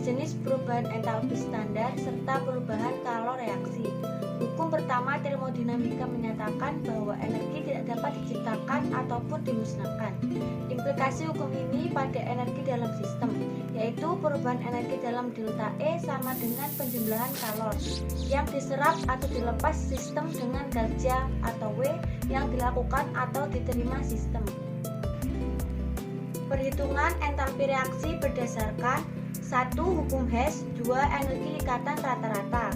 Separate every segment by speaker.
Speaker 1: jenis perubahan entalpi standar serta perubahan kalor reaksi. Hukum pertama termodinamika menyatakan bahwa energi tidak dapat diciptakan ataupun dimusnahkan. Implikasi hukum ini pada energi dalam sistem, yaitu perubahan energi dalam delta E sama dengan penjumlahan kalor yang diserap atau dilepas sistem dengan kerja atau W yang dilakukan atau diterima sistem. Perhitungan entalpi reaksi berdasarkan 1. Hukum Hess, 2. Energi ikatan rata-rata.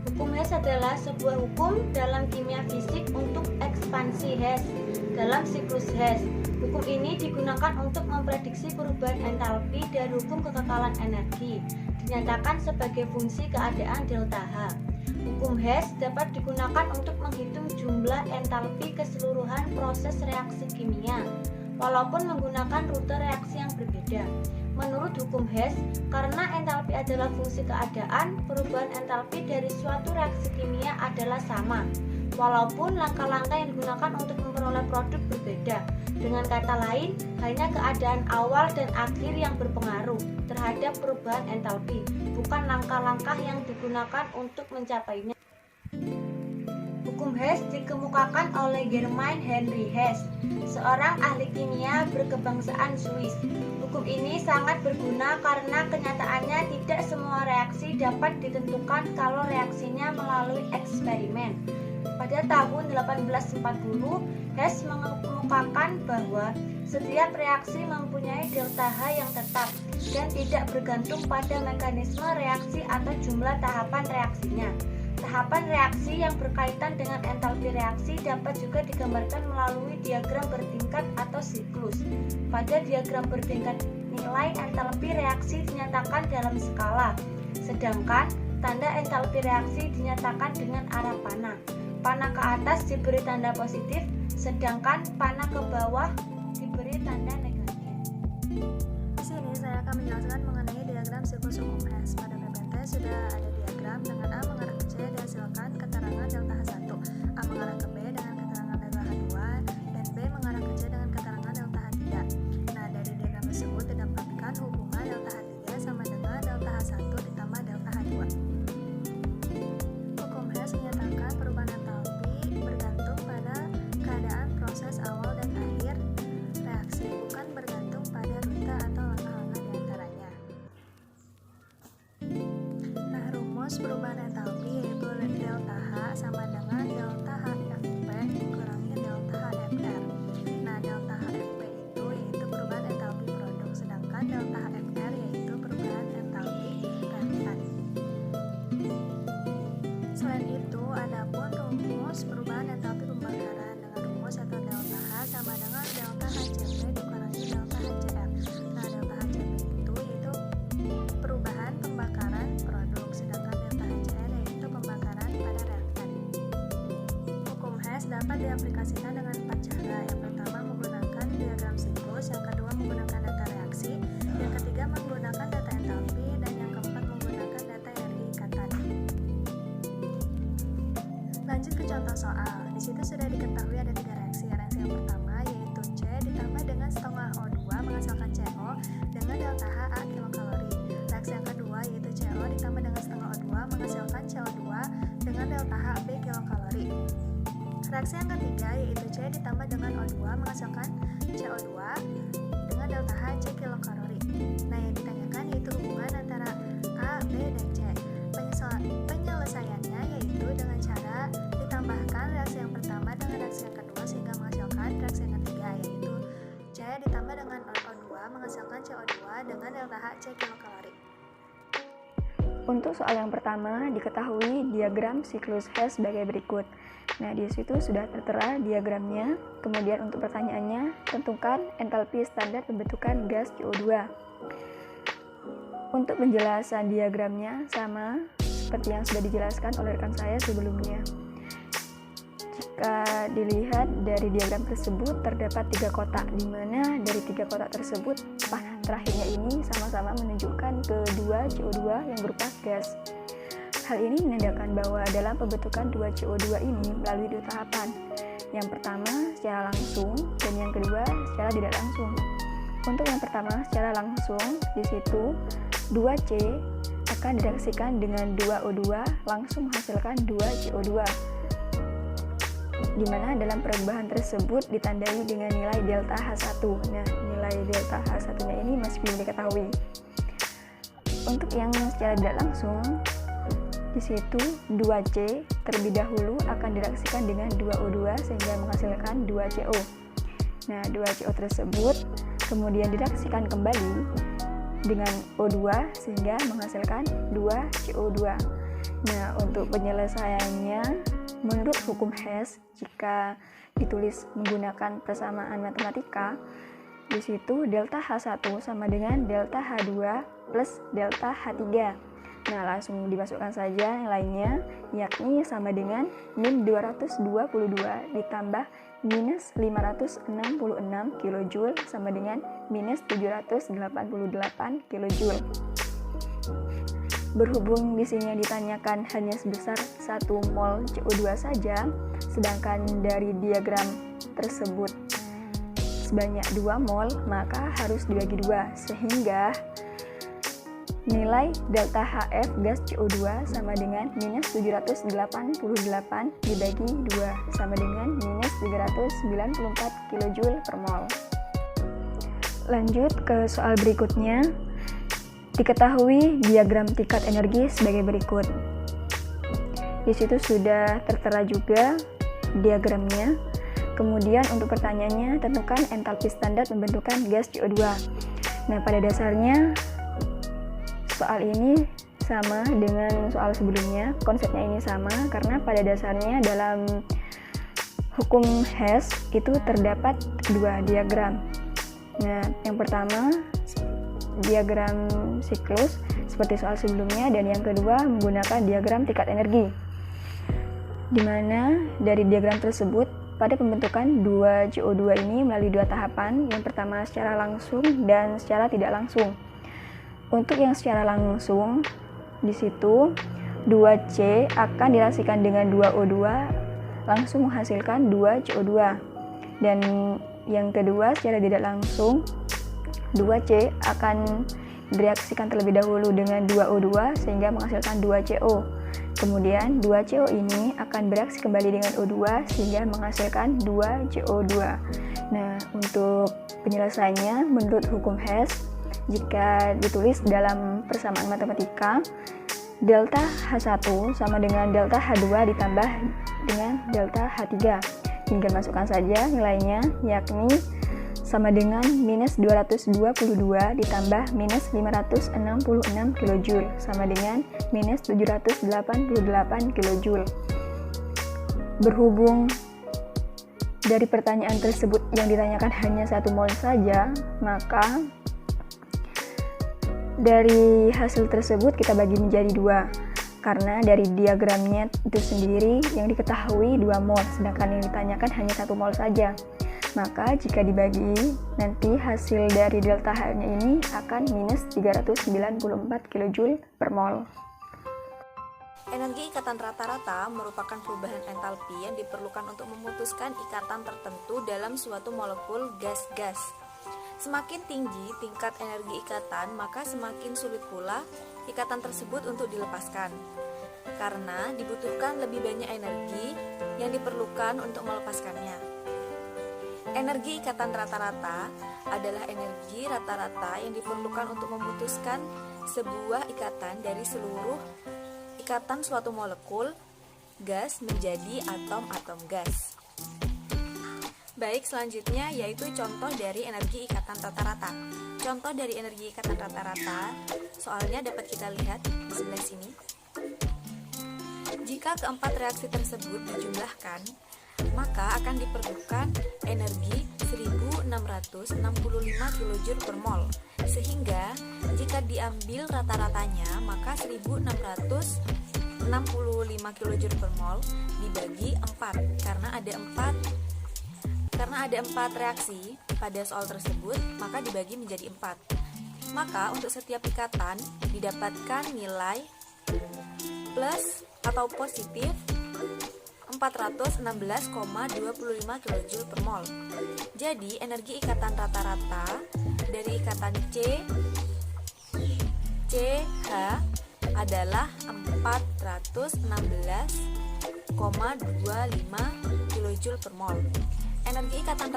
Speaker 1: Hukum Hess adalah sebuah hukum dalam kimia fisik untuk ekspansi Hess dalam siklus Hess. Hukum ini digunakan untuk memprediksi perubahan entalpi dari hukum kekekalan energi, dinyatakan sebagai fungsi keadaan delta H. Hukum Hess dapat digunakan untuk menghitung jumlah entalpi keseluruhan proses reaksi kimia, walaupun menggunakan rute reaksi yang berbeda. Menurut hukum Hess, karena entalpi adalah fungsi keadaan, perubahan entalpi dari suatu reaksi kimia adalah sama, walaupun langkah-langkah yang digunakan untuk memperoleh produk berbeda. Dengan kata lain, hanya keadaan awal dan akhir yang berpengaruh terhadap perubahan entalpi, bukan langkah-langkah yang digunakan untuk mencapainya. Hukum Hess dikemukakan oleh Germain Henry Hess, seorang ahli kimia berkebangsaan Swiss. Hukum ini sangat berguna karena kenyataannya tidak semua reaksi dapat ditentukan kalau reaksinya melalui eksperimen. Pada tahun 1840, Hess mengemukakan bahwa setiap reaksi mempunyai delta H yang tetap dan tidak bergantung pada mekanisme reaksi atau jumlah tahapan reaksinya. Tahapan reaksi yang berkaitan dengan entalpi reaksi dapat juga digambarkan melalui diagram bertingkat atau siklus. Pada diagram bertingkat, nilai entalpi reaksi dinyatakan dalam skala, sedangkan tanda entalpi reaksi dinyatakan dengan arah panah. Panah ke atas diberi tanda positif, sedangkan panah ke bawah diberi tanda negatif.
Speaker 2: Di sini saya akan menjelaskan mengenai diagram siklus hukum Hess. Pada PPT sudah ada diagram dengan A mengarah ke C dihasilkan keterangan delta H1, A mengarah ke B dengan keterangan delta H2, dan B mengarah ke C dengan keterangan delta H3. Nah, dari diagram tersebut didapatkan hubungan delta H3 sama dengan delta H1 ditambah delta H2. Hukum Hess menyatakan perubahan entalpi bergantung pada keadaan proses awal dan akhir reaksi, bukan bergantung pada rute atau langkah-langkah di antaranya. Nah, rumus perubahan entalpi yaitu delta H sama dengan delta HFP dikurangi delta HFR. Nah, delta HFP itu yaitu perubahan entalpi produk, sedangkan delta HFR yaitu perubahan entalpi reaktan. Selain itu, adapun rumus perubahan entalpi pembakaran dengan rumus atau delta H sama dengan delta HCP dikurangi delta HCF. Nah, delta HCP itu yaitu perubahan pembakaran produk, sedangkan delta HCN yaitu pembakaran pada reaktan. Hukum Hess dapat diaplikasikan dengan 4 cara. Yang pertama menggunakan diagram siklus, yang kedua menggunakan data reaksi, yang ketiga menggunakan data entalpi, dan yang keempat menggunakan data dari ikatan. Lanjut ke contoh soal. Di situ sudah diketahui ada 3 reaksi. Reaksi yang pertama yaitu C ditambah dengan setengah O2 menghasilkan CO dengan delta H A kilokalori. Reaksi yang kedua yaitu CO ditambah dengan setengah O2 menghasilkan CO2 dengan delta H B kilokalori. Reaksi yang ketiga yaitu C ditambah dengan O2 menghasilkan CO2 dengan delta H C kilokalori. Nah, yang ditanyakan yaitu hubungan antara A, B, dan C. Penyelesaiannya yaitu dengan cara ditambahkan reaksi yang pertama dengan reaksi yang kedua sehingga menghasilkan reaksi yang ketiga, yaitu C ditambah dengan O2 menghasilkan CO2 dengan delta H C kilokalori.
Speaker 3: Untuk soal yang pertama, diketahui diagram siklus Hess sebagai berikut. Nah, di situ sudah tertera diagramnya. Kemudian untuk pertanyaannya, tentukan entalpi standar pembentukan gas CO2. Untuk penjelasan diagramnya sama seperti yang sudah dijelaskan oleh rekan saya sebelumnya. Jika dilihat dari diagram tersebut terdapat 3 kotak, di mana dari 3 kotak tersebut panah terakhirnya ini sama-sama menunjukkan ke 2 CO2 yang berupa gas. Hal ini menandakan bahwa dalam pembentukan 2 CO2 ini melalui 2 tahapan. Yang pertama secara langsung dan yang kedua secara tidak langsung. Untuk yang pertama secara langsung, di situ 2C akan direaksikan dengan 2O2 langsung menghasilkan 2CO2, di mana dalam perubahan tersebut ditandai dengan nilai delta H1. Nah, nilai delta H1-nya ini masih belum diketahui. Untuk yang secara tidak langsung, di situ 2C terlebih dahulu akan direaksikan dengan 2O2 sehingga menghasilkan 2CO. Nah, 2CO tersebut kemudian direaksikan kembali dengan O2 sehingga menghasilkan 2CO2. Nah, untuk penyelesaiannya menurut hukum Hess, jika ditulis menggunakan persamaan matematika, di situ delta H1 sama dengan delta H2 plus delta H3. Nah, langsung dimasukkan saja nilainya, yakni sama dengan min 222 ditambah minus 566 kJ sama dengan minus 788 kJ. Berhubung di sini yang ditanyakan hanya sebesar 1 mol CO2 saja, sedangkan dari diagram tersebut sebanyak 2 mol, maka harus dibagi 2, sehingga nilai delta HF gas CO2 sama dengan minus 788 dibagi 2 sama dengan minus 394 kJ per mol. Lanjut ke soal berikutnya. Diketahui diagram tingkat energi sebagai berikut. Di situ sudah tertera juga diagramnya. Kemudian untuk pertanyaannya, tentukan entalpi standar pembentukan gas CO2. Nah, pada dasarnya soal ini sama dengan soal sebelumnya. Konsepnya ini sama karena pada dasarnya dalam hukum Hess itu terdapat 2 diagram. Nah, yang pertama diagram siklus seperti soal sebelumnya, dan yang kedua menggunakan diagram tingkat energi, di mana dari diagram tersebut pada pembentukan 2CO2 ini melalui 2 tahapan. Yang pertama secara langsung dan secara tidak langsung. Untuk yang secara langsung, di situ 2C akan direaksikan dengan 2O2 langsung menghasilkan 2CO2. Dan yang kedua secara tidak langsung, 2C akan direaksikan terlebih dahulu dengan 2O2 sehingga menghasilkan 2CO. Kemudian 2CO ini akan bereaksi kembali dengan O2 sehingga menghasilkan 2CO2. Nah, untuk penyelesaiannya menurut hukum Hess, jika ditulis dalam persamaan matematika, delta H1 sama dengan delta H2 ditambah dengan delta H3. Tinggal masukkan saja nilainya, yakni sama dengan minus 222 ditambah minus 566 kJ sama dengan minus 788 kJ. Berhubung dari pertanyaan tersebut yang ditanyakan hanya 1 mol saja, maka dari hasil tersebut kita bagi menjadi 2, karena dari diagramnya itu sendiri yang diketahui 2 mol, sedangkan yang ditanyakan hanya 1 mol saja. Maka jika dibagi, nanti hasil dari delta H-nya ini akan minus 394 kJ per mol.
Speaker 2: Energi ikatan rata-rata merupakan perubahan entalpi yang diperlukan untuk memutuskan ikatan tertentu dalam suatu molekul gas-gas. Semakin tinggi tingkat energi ikatan, maka semakin sulit pula ikatan tersebut untuk dilepaskan, karena dibutuhkan lebih banyak energi yang diperlukan untuk melepaskannya. Energi ikatan rata-rata adalah energi rata-rata yang diperlukan untuk memutuskan sebuah ikatan dari seluruh ikatan suatu molekul gas menjadi atom-atom gas. Baik, selanjutnya yaitu contoh dari energi ikatan rata-rata. Contoh dari energi ikatan rata-rata, soalnya dapat kita lihat di sebelah sini. Jika keempat reaksi tersebut dijumlahkan, maka akan diperlukan energi 1665 kJ per mol, sehingga jika diambil rata-ratanya, maka 1665 kJ per mol dibagi 4, karena ada 4 reaksi pada soal tersebut, maka dibagi menjadi 4. Maka untuk setiap ikatan didapatkan nilai plus atau positif 416,25 kJ per mol. Jadi energi ikatan rata-rata dari ikatan C CH adalah 416,25 kJ per mol. Energi ikatan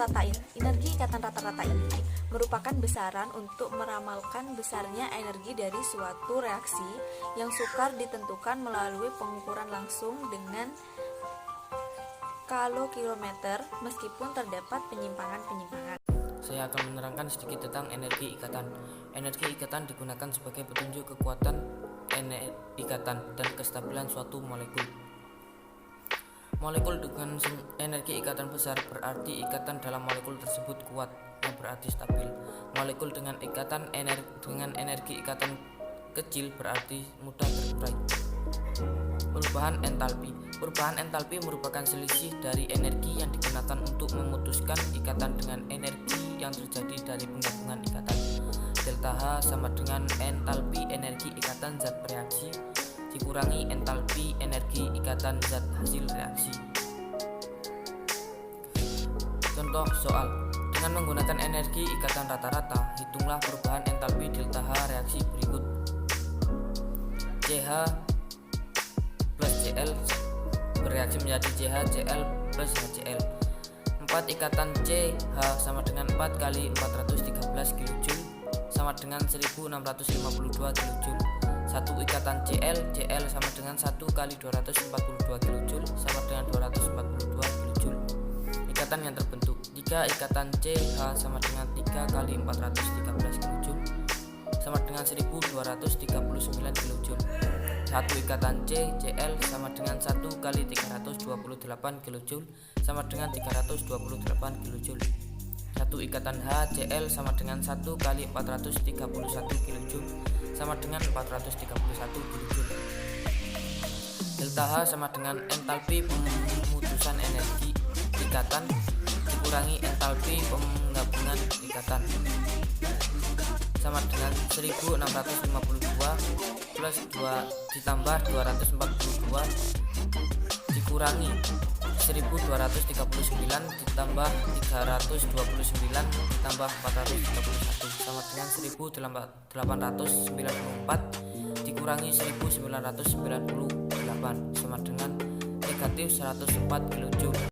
Speaker 2: rata-rata ini merupakan besaran untuk meramalkan besarnya energi dari suatu reaksi yang sukar ditentukan melalui pengukuran langsung dengan kalokilometer meskipun terdapat penyimpangan-penyimpangan.
Speaker 4: Saya akan menerangkan sedikit tentang energi ikatan. Energi ikatan digunakan sebagai petunjuk kekuatan ikatan dan kestabilan suatu molekul. Molekul dengan energi ikatan besar berarti ikatan dalam molekul tersebut kuat, yang berarti stabil. Molekul dengan energi ikatan kecil berarti mudah terurai. Perubahan entalpi merupakan selisih dari energi yang digunakan untuk memutuskan ikatan dengan energi yang terjadi dari penggabungan ikatan. Delta H sama dengan entalpi energi ikatan zat bereaksi dikurangi entalpi energi ikatan zat hasil reaksi. Contoh soal, dengan menggunakan energi ikatan rata-rata, hitunglah perubahan entalpi delta H reaksi berikut. CH plus Cl bereaksi menjadi CH, Cl plus HCl. 4 ikatan CH sama dengan 4 kali 413 kJ sama dengan 1652 kJ. 1 ikatan Cl sama dengan 1 kali 242 kJ sama dengan 242 kJ. Ikatan yang terbentuk 3 ikatan CH sama dengan 3 kali 413 kJ sama dengan 1239 kJ. 1 ikatan Cl sama dengan 1 kali 328 kJ sama dengan 328 kJ. 1 ikatan HCl sama dengan 1 kali 431 kJ sama dengan 431 kJ. Delta H sama dengan entalpi pemutusan energi ikatan dikurangi entalpi penggabungan ikatan sama dengan 1652 plus 2 ditambah 242 dikurangi 1239 ditambah 329 ditambah 431 sama dengan 1894 dikurangi 1998 sama dengan negatif 104 kJ.